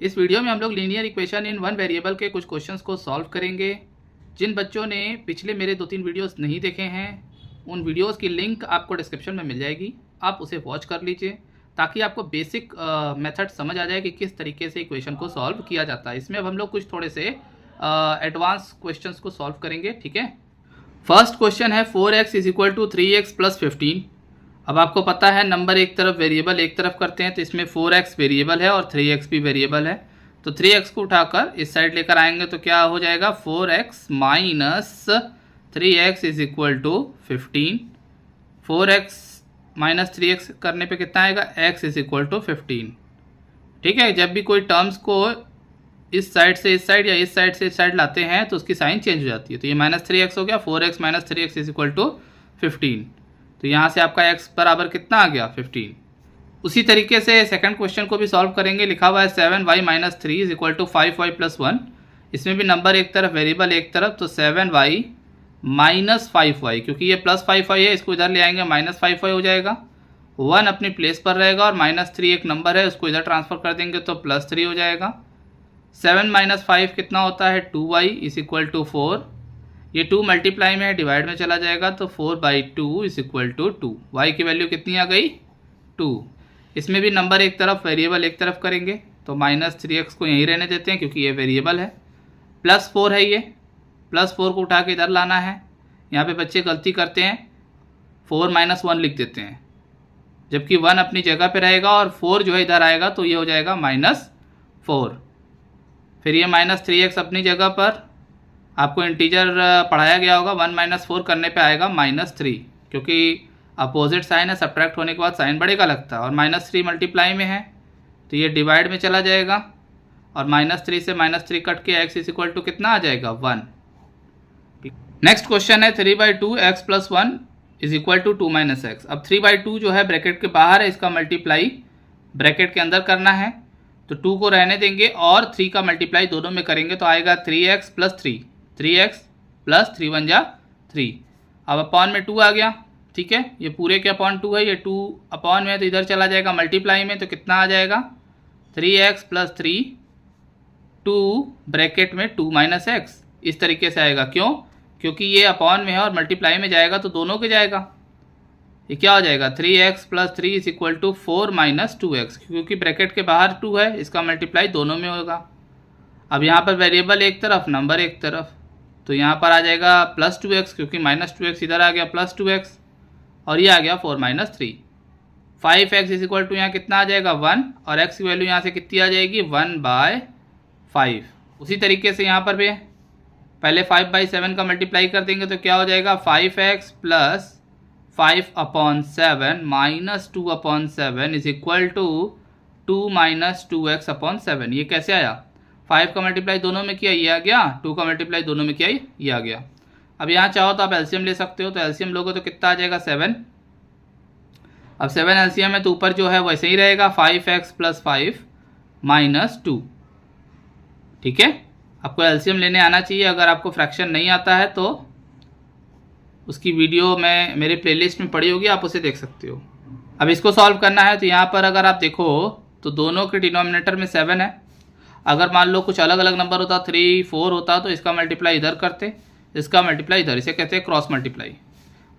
इस वीडियो में हम लोग linear equation in one variable के कुछ क्वेश्चंस को सॉल्व करेंगे। जिन बच्चों ने पिछले मेरे 2-3 वीडियोस नहीं देखे हैं, उन वीडियोस की लिंक आपको डिस्क्रिप्शन में मिल जाएगी, आप उसे वॉच कर लीजिए ताकि आपको बेसिक मेथड समझ आ जाए कि किस तरीके से इक्वेशन को सॉल्व किया जाता है। इसमें अब हम लोग कुछ थोड़े से एडवांस क्वेश्चंस को सॉल्व करेंगे, ठीक है। फर्स्ट क्वेश्चन है 4x is equal to 3x plus 15। अब आपको पता है नंबर एक तरफ वेरिएबल एक तरफ करते हैं, तो इसमें 4x वेरिएबल है और 3x भी वेरिएबल है। तो 3x को उठाकर इस साइड लेकर आएंगे तो क्या हो जाएगा 4x माइनस 3x is equal to 15। 4x माइनस 3x करने पे कितना आएगा x इज इक्वल टू 15, ठीक है। जब भी कोई टर्म्स को इस साइड से इस साइड या इस साइड से इस साइड लाते हैं तो उसकी साइन चेंज हो जाती है। तो ये माइनस 3x हो गया, 4x माइनस 3x इज इक्वल टू 15। तो यहाँ से आपका x बराबर कितना आ गया 15। उसी तरीके से सेकंड क्वेश्चन को भी सॉल्व करेंगे। लिखा हुआ है 7y minus 3 is equal to 5y plus 1। इसमें भी नंबर एक तरफ वेरिएबल एक तरफ, तो 7y माइनस 5y, क्योंकि ये प्लस 5y है इसको इधर ले आएंगे माइनस 5y हो जाएगा। 1 अपनी प्लेस पर रहेगा और माइनस 3 एक नंबर है उसको इधर ट्रांसफर कर देंगे तो प्लस 3 हो जाएगा। 7 माइनस 5 कितना होता है 2y इज इक्वल टू 4। ये 2 मल्टीप्लाई में है, डिवाइड में चला जाएगा तो 4/2 इज इक्वल टू 2। y की वैल्यू कितनी आ गई 2। इसमें भी नंबर एक तरफ वेरिएबल एक तरफ करेंगे तो माइनस 3x को यहीं रहने देते हैं क्योंकि ये वेरिएबल है। प्लस 4 है, ये प्लस 4 को उठा के इधर लाना है। यहाँ पे बच्चे गलती करते हैं 4 माइनस 1 लिख देते हैं, जबकि 1 अपनी जगह पे रहेगा और 4 जो है इधर आएगा तो ये हो जाएगा माइनस 4। फिर ये माइनस 3x अपनी जगह पर, आपको इंटीजर पढ़ाया गया होगा, 1 माइनस 4 करने पे आएगा माइनस 3, क्योंकि अपोजिट साइन है, सब्ट्रैक्ट होने के बाद साइन बढ़ेगा लगता है, और माइनस 3 मल्टीप्लाई में है तो ये डिवाइड में चला जाएगा और माइनस 3 से माइनस 3 कट के x इज इक्वल टू कितना आ जाएगा 1। नेक्स्ट क्वेश्चन है 3/2 x plus 1 is equal to 2 minus x। अब 3/2 जो है ब्रैकेट के बाहर है, इसका मल्टीप्लाई ब्रैकेट के अंदर करना है, तो 2 को रहने देंगे और 3 का मल्टीप्लाई दोनों में करेंगे तो आएगा 3x प्लस 3, 3x प्लस 3 1 जा 3। अब अपॉन में 2 आ गया, ठीक है। ये पूरे के अपॉन 2 है, ये 2 अपॉन में है तो इधर चला जाएगा मल्टीप्लाई में, तो कितना आ जाएगा 3x प्लस 3 2 ब्रैकेट में 2 माइनस x। इस तरीके से आएगा, क्यों? क्योंकि ये अपॉन में है और मल्टीप्लाई में जाएगा तो दोनों के जाएगा। ये क्या हो जाएगा 3x plus 3 is equal to 4 minus 2x, क्योंकि ब्रैकेट के बाहर 2 है, इसका मल्टीप्लाई दोनों में होगा। अब यहाँ पर वेरिएबल एक तरफ नंबर एक तरफ, तो यहाँ पर आ जाएगा प्लस 2x, क्योंकि माइनस 2x इधर आ गया प्लस 2x, और ये आ गया 4 minus 3। 5x is equal to यहाँ कितना आ जाएगा 1, और x की वैल्यू यहाँ से कितनी आ जाएगी 1/5। उसी तरीके से यहाँ पर भी पहले 5/7 का मल्टीप्लाई कर देंगे तो क्या हो जाएगा 5x plus 5/7 minus 2/7 is equal to 2 minus 2x upon 7। ये कैसे आया? 5 का मल्टीप्लाई दोनों में किया, ये आ गया, 2 का मल्टीप्लाई दोनों में किया, ये आ गया। अब यहाँ चाहो तो आप एलसीएम ले सकते हो, तो एलसीएम लोगे तो कितना आ जाएगा 7। अब 7 एलसीएम है तो ऊपर जो है वैसे ही रहेगा 5x प्लस 5 माइनस 2, ठीक है। आपको एलसीएम लेने आना चाहिए। अगर आपको फ्रैक्शन नहीं आता है तो उसकी वीडियो मैं मेरे प्लेलिस्ट में पड़ी होगी, आप उसे देख सकते हो। अब इसको सॉल्व करना है तो यहाँ पर अगर आप देखो तो दोनों के डिनोमिनेटर में 7 है। अगर मान लो कुछ अलग अलग नंबर होता 3 4 होता तो इसका मल्टीप्लाई इधर करते, इसका मल्टीप्लाई इधर, इसे कहते हैं क्रॉस मल्टीप्लाई।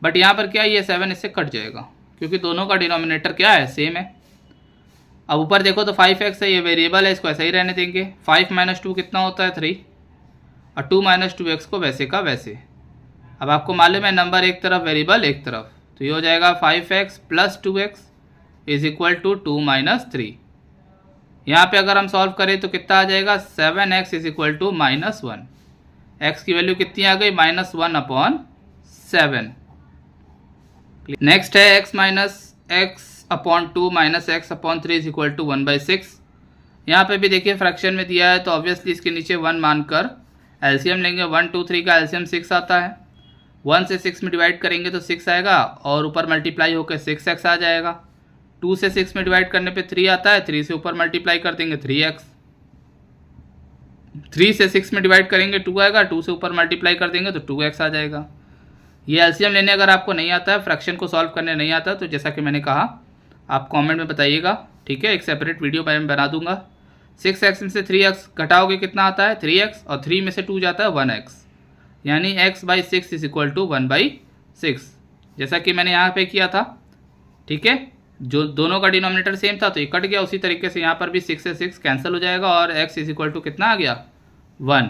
बट यहाँ पर क्या है, ये 7 इससे कट जाएगा क्योंकि दोनों का डिनोमिनेटर क्या है सेम है। अब ऊपर देखो तो 5x है, ये वेरिएबल है, इसको ऐसा ही रहने देंगे। 5 माइनस 2 कितना होता है 3, और 2 माइनस 2x को वैसे का वैसे। अब आपको मालूम है नंबर एक तरफ वेरिएबल एक तरफ, तो ये हो जाएगा 5x plus 2x is equal to 2 minus 3। यहाँ पे अगर हम सॉल्व करें तो कितना आ जाएगा 7x is equal to minus 1। x की वैल्यू कितनी आ गई -1/7। नेक्स्ट है x minus x upon 2 minus x upon 3 is equal to 1/6। यहाँ पे भी देखिए फ्रैक्शन में दिया है तो ऑब्वियसली इसके नीचे 1 मानकर एलसीएम लेंगे। 1 2 3 का एलसीएम 6 आता है, 1 से 6 में डिवाइड करेंगे तो 6 आएगा और ऊपर मल्टीप्लाई होकर 6x आ जाएगा। 2 से 6 में डिवाइड करने पे 3 आता है, 3 से ऊपर मल्टीप्लाई कर देंगे 3x। 3 से 6 में डिवाइड करेंगे 2 आएगा, 2 से ऊपर मल्टीप्लाई कर देंगे तो 2x आ जाएगा। ये एलसीएम लेने अगर आपको नहीं आता है, फ्रैक्शन को सॉल्व करने नहीं आता, तो जैसा कि मैंने कहा आप कमेंट में बताइएगा, ठीक है। एक सेपरेट वीडियो मैं बना दूंगा 6x में से 3x घटाओगे कितना आता है 3x, और 3 में से 2 जाता है 1x, यानी x/6 इज इक्वल टू 1/6, जैसा कि मैंने यहाँ पे किया था। ठीक है, जो दोनों का डिनोमिनेटर सेम था तो ये कट गया, उसी तरीके से यहाँ पर भी 6 से 6 कैंसिल हो जाएगा और x इज इक्वल टू कितना आ गया 1।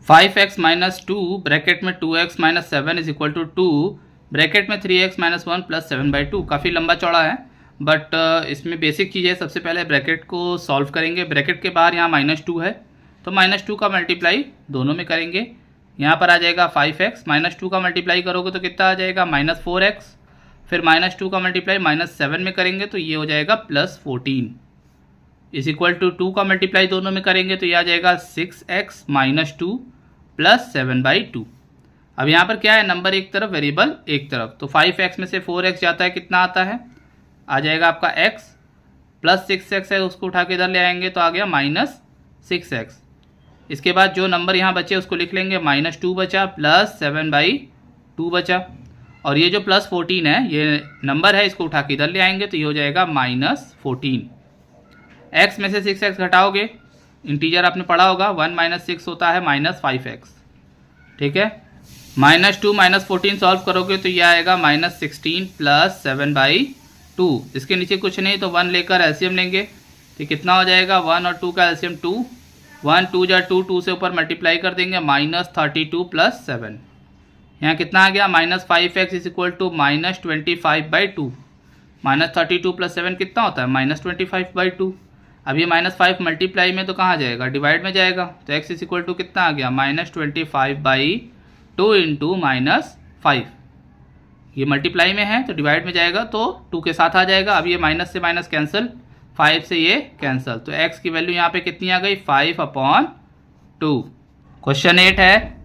5x माइनस 2 ब्रैकेट में 2x minus 7 is equal to 2 bracket में 3x माइनस 1 प्लस 7/2। काफ़ी लंबा चौड़ा है बट इसमें बेसिक चीज़ है। सबसे पहले ब्रैकेट को सॉल्व करेंगे। ब्रैकेट के बाहर यहाँ -2 है तो -2 का मल्टीप्लाई दोनों में करेंगे। यहाँ पर आ जाएगा 5x, -2 का मल्टीप्लाई करोगे तो कितना आ जाएगा -4x, फिर -2 का मल्टीप्लाई -7 में करेंगे तो ये हो जाएगा +14 इज इक्वल टू 2 का मल्टीप्लाई दोनों में करेंगे तो ये आ जाएगा 6x माइनस 2 प्लस 7/2। अब यहाँ पर क्या है, नंबर एक तरफ वेरिएबल एक तरफ, तो 5x में से 4x जाता है कितना आता है, आ जाएगा आपका x, प्लस 6x है उसको उठा के इधर ले आएंगे तो आ गया -6x। इसके बाद जो नंबर यहाँ बचे उसको लिख लेंगे, -2 बचा प्लस 7/2 बचा, और ये जो +14 है ये नंबर है, इसको उठा के इधर ले आएंगे तो ये हो जाएगा -14। x में से 6x घटाओगे, इंटीजर आपने पढ़ा होगा 1 - 6 होता है -5x। ठीक है, -2 - 14 सॉल्व करोगे तो ये आएगा -16 प्लस 7/2। इसके नीचे कुछ नहीं तो 1 लेकर एलसीएम लेंगे तो कितना हो जाएगा, 1 और 2 का एलसीएम 2, 1 2 जा 2, 2 से ऊपर मल्टीप्लाई कर देंगे -32 प्लस 7। यहाँ कितना आ गया -5x is equal to -25/2। -32 plus 7 कितना होता है -25/2। अब ये -5 मल्टीप्लाई में तो कहाँ जाएगा, डिवाइड में जाएगा, तो x इज इक्वल टू कितना आ गया -25/2 इंटू -5। ये मल्टीप्लाई में है तो डिवाइड में जाएगा तो 2 के साथ आ जाएगा। अब ये माइनस से माइनस कैंसिल, 5 से ये कैंसिल, तो x की वैल्यू यहाँ पे कितनी आ गई 5/2। क्वेश्चन 8 है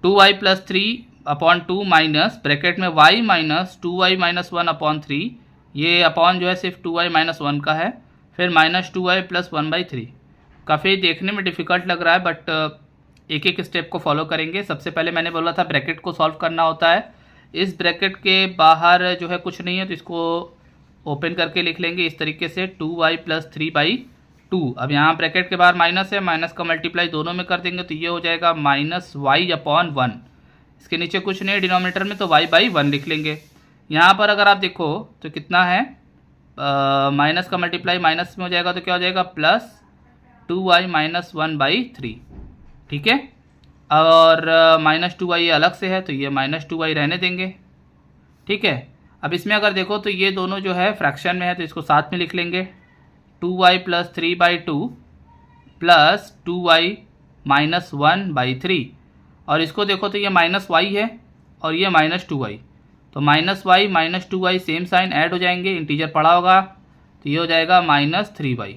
2y + 3/2 माइनस ब्रैकेट में y माइनस 2y माइनस 1/3, ये अपॉन जो है सिर्फ 2y माइनस 1 का है, फिर -2y + 1/3। काफ़ी देखने में डिफ़िकल्ट लग रहा है बट एक एक स्टेप को फॉलो करेंगे। सबसे पहले मैंने बोला था ब्रैकेट को सॉल्व करना होता है। इस ब्रैकेट के बाहर जो है कुछ नहीं है तो इसको ओपन करके लिख लेंगे इस तरीके से 2y + 3/2। अब यहाँ ब्रैकेट के बाहर माइनस है, माइनस का मल्टीप्लाई दोनों में कर देंगे तो ये हो जाएगा -y/1। इसके नीचे कुछ नहीं है डिनोमिनेटर में तो y/1 लिख लेंगे। यहाँ पर अगर आप देखो तो कितना है, माइनस का मल्टीप्लाई माइनस में हो जाएगा तो क्या हो जाएगा +2y - 1/3। ठीक है, और -2y अलग से है तो ये -2y रहने देंगे। ठीक है, अब इसमें अगर देखो तो ये दोनों जो है फ्रैक्शन में है तो इसको साथ में लिख लेंगे, 2y + 3/2 प्लस 2y - 1/3, और इसको देखो तो ये -y है और ये -2y, तो -y - 2y same sign add हो जाएंगे, इंटीजर पढ़ा होगा तो ये हो जाएगा -3y।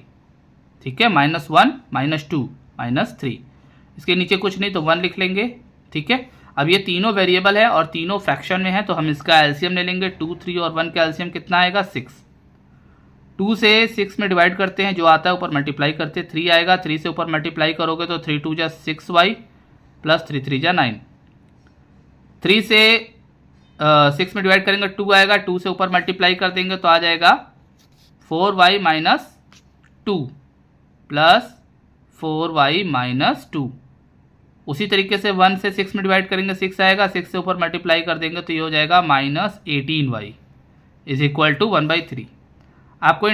ठीक है, -1 - 2 -3, इसके नीचे कुछ नहीं तो 1 लिख लेंगे। ठीक है, अब ये तीनों वेरिएबल है और तीनों फ्रैक्शन में है तो हम इसका एलसीएम ले लेंगे। 2 3 और 1 का एलसीएम कितना आएगा 6। 2 से 6 में डिवाइड करते हैं, जो आता है ऊपर मल्टीप्लाई करते हैं, 3 आएगा, 3 से ऊपर मल्टीप्लाई करोगे तो 3 2 जा 6y प्लस 3 3 जा 9। 3 से 6 में डिवाइड करेंगे 2 आएगा, 2 से ऊपर मल्टीप्लाई कर देंगे तो आ जाएगा 4y - 2 प्लस 4y - 2। उसी तरीके से 1 से 6 में डिवाइड करेंगे 6 आएगा, 6 से ऊपर मल्टीप्लाई कर देंगे तो ये हो जाएगा -18y इज इक्वल टू 1/3। आपको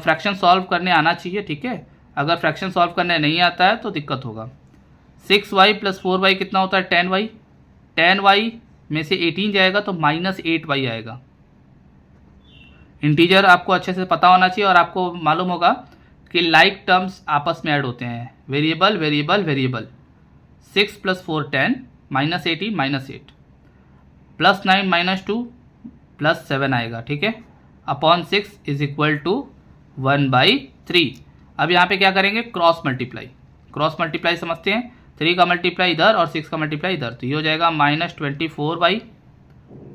फ्रैक्शन सॉल्व करने आना चाहिए। ठीक है, अगर फ्रैक्शन सॉल्व करने नहीं आता है तो दिक्कत होगा। 6y + 4y कितना होता है 10y, 10y में से 18 जाएगा तो -8y आएगा। इंटीजर आपको अच्छे से पता होना चाहिए और आपको मालूम होगा कि लाइक टर्म्स आपस में ऐड होते हैं, वेरिएबल वेरिएबल वेरिएबल। 6 + 4 10 -18 -8 +9 -2 +7 आएगा। ठीक है, अपॉन 6 इज इक्वल टू 1/3। अब यहाँ पे क्या करेंगे, क्रॉस मल्टीप्लाई। क्रॉस मल्टीप्लाई समझते हैं, 3 का मल्टीप्लाई इधर और 6 का मल्टीप्लाई इधर, तो ये हो जाएगा -24y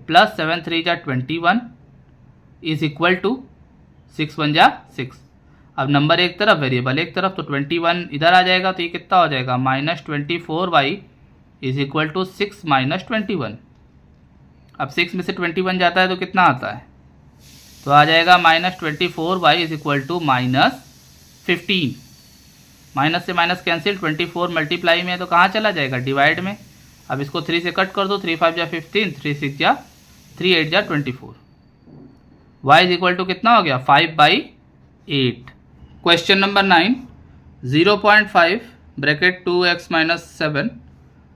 प्लस 7 3 जा 21 इज इक्वल टू 6 1 जा 6। अब नंबर एक तरफ वेरिएबल एक तरफ, तो 21 इधर आ जाएगा तो ये कितना हो जाएगा -24y इज इक्वल टू 6 - 21। अब 6 में से 21 जाता है तो कितना आता है, तो आ जाएगा -24y is equal to -15। Minus से माइनस कैंसिल, 24 मल्टीप्लाई में है तो कहाँ चला जाएगा, डिवाइड में। अब इसको 3 से कट कर दो, 3 5 जा 15, 3 6 जा 3 8 जा 24। y इज इक्वल टू कितना हो गया, 5/8। Question number 9, 0.5 bracket 2x minus 7,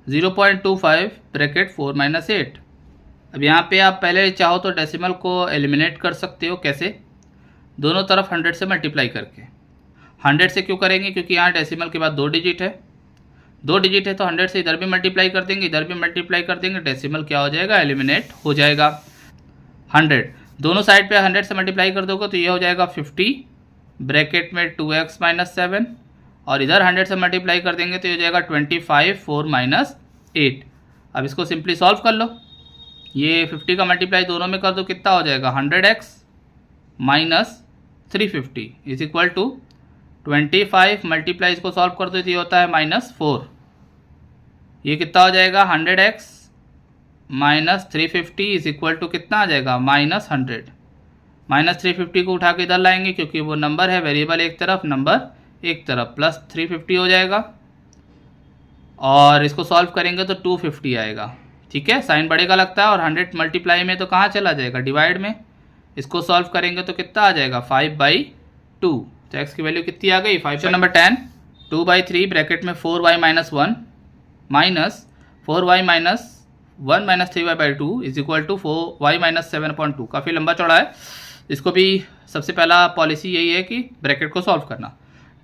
0.25 bracket 4 minus 8। अब यहाँ पे आप पहले चाहो तो डेसिमल को एलिमिनेट कर सकते हो। कैसे, दोनों तरफ 100 से मल्टीप्लाई करके। 100 से क्यों करेंगे, क्योंकि यहाँ डेसिमल के बाद 2 डिजिट है, 2 डिजिट है तो 100 से इधर भी मल्टीप्लाई कर देंगे, इधर भी मल्टीप्लाई कर देंगे, डेसिमल क्या हो जाएगा, एलिमिनेट हो जाएगा। 100 दोनों साइड पे 100 से मल्टीप्लाई कर दोगे तो ये हो जाएगा 50 ब्रैकेट में 2x माइनस 7, और इधर 100 से मल्टीप्लाई कर देंगे तो ये हो जाएगा 25 4 माइनस 8। अब इसको सिंपली सॉल्व कर लो, ये 50 का मल्टीप्लाई दोनों में कर दो, कितना हो जाएगा 100x minus 350 is equal to 25 multiply इसको सॉल्व कर दो तो ये होता है -4। ये कितना हो जाएगा 100x minus 350 is equal to कितना आ जाएगा -100। -350 को उठा के इधर लाएंगे क्योंकि वो नंबर है, वेरिएबल एक तरफ नंबर एक तरफ, प्लस 350 हो जाएगा और इसको सॉल्व करेंगे तो 250 आएगा। ठीक है, साइन बढ़ेगा लगता है, और 100 मल्टीप्लाई में तो कहाँ चला जाएगा, डिवाइड में। इसको सॉल्व करेंगे तो कितना आ जाएगा 5/2। तो x की वैल्यू कितनी आ गई 5। नंबर 10, 2/3 ब्रैकेट में 4y minus 1 minus 4y minus 1 minus 3y/2 is equal to 4y minus 7/2। काफ़ी लंबा चौड़ा है, इसको भी सबसे पहला पॉलिसी यही है कि ब्रैकेट को सॉल्व करना।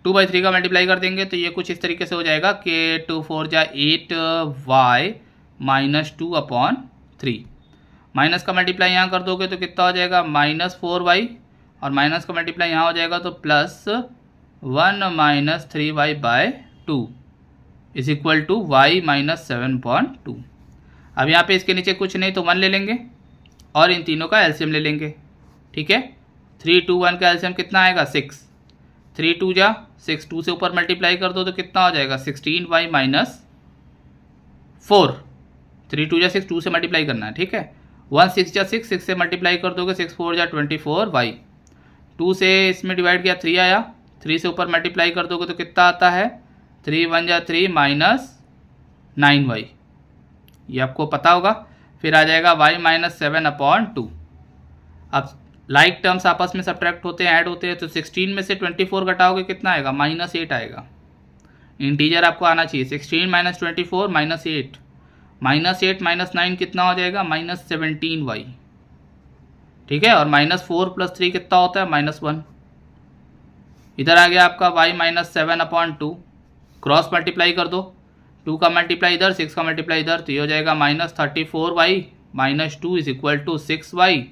2/3 का मल्टीप्लाई कर देंगे तो ये कुछ इस तरीके से हो जाएगा कि 2 4 जा 8y माइनस 2/3। माइनस का मल्टीप्लाई यहाँ कर दोगे तो कितना हो जाएगा -4y, और माइनस का मल्टीप्लाई यहाँ हो जाएगा तो plus 1 minus 3y/2 is equal to y minus 7/2। अब यहाँ पे इसके नीचे कुछ नहीं तो 1 ले लेंगे और इन तीनों का एलसीएम ले लेंगे। ठीक है, 3 2 1 का एलसीएम कितना आएगा 6, 3 2 जा 6, 2 से ऊपर मल्टीप्लाई कर दो तो कितना हो जाएगा 16y माइनस 4। 3 2 जा 6, 2 से मल्टीप्लाई करना है। ठीक है, 1 6 जा 6, 6 से मल्टीप्लाई कर दोगे 6 4 जा 24y। 2 से इसमें डिवाइड किया 3 आया, 3 से ऊपर मल्टीप्लाई कर दोगे तो कितना आता है 3 1 जा 3 माइनस 9y, ये आपको पता होगा। फिर आ जाएगा y माइनस 7/2। अब लाइक टर्म्स आपस में सब्ट्रैक्ट होते हैं, ऐड होते हैं, तो 16 में से 24 घटाओगे कितना आएगा -8 आएगा। इंटीजर आपको आना चाहिए, 16 माइनस 24 माइनस 8, -8 माइनस 9 कितना हो जाएगा -17y। ठीक है, और -4 + 3 कितना होता है -1। इधर आ गया आपका y माइनस 7/2, क्रॉस मल्टीप्लाई कर दो, 2 का मल्टीप्लाई इधर 6 का मल्टीप्लाई इधर, तो ये हो जाएगा -34y minus 2 is equal to 6y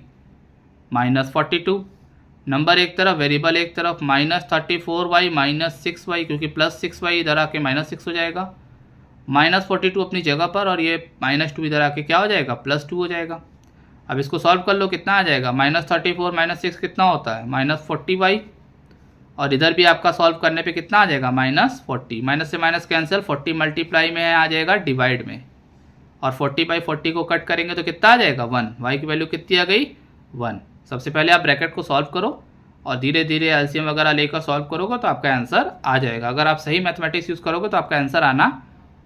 minus 42। Number एक तरफ वेरिएबल एक तरफ, -34y माइनस 6y, क्योंकि प्लस 6y इधर आके -6 हो जाएगा, -42 अपनी जगह पर, और ये -2 इधर आके क्या हो जाएगा +2 हो जाएगा। अब इसको सॉल्व कर लो, कितना आ जाएगा -34 माइनस 6 कितना होता है -40y, और इधर भी आपका सॉल्व करने पे कितना आ जाएगा -40। माइनस से माइनस कैंसिल, 40 मल्टीप्लाई में आ जाएगा डिवाइड में, और 40/40 को कट करेंगे तो कितना आ जाएगा 1। y की वैल्यू कितनी आ गई 1। सबसे पहले आप ब्रैकेट को सॉल्व करो और धीरे धीरे एलसीएम वगैरह लेकर सॉल्व करोगे तो आपका आंसर आ जाएगा। अगर आप सही मैथमेटिक्स यूज़ करोगे तो आपका आंसर आना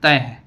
तय है।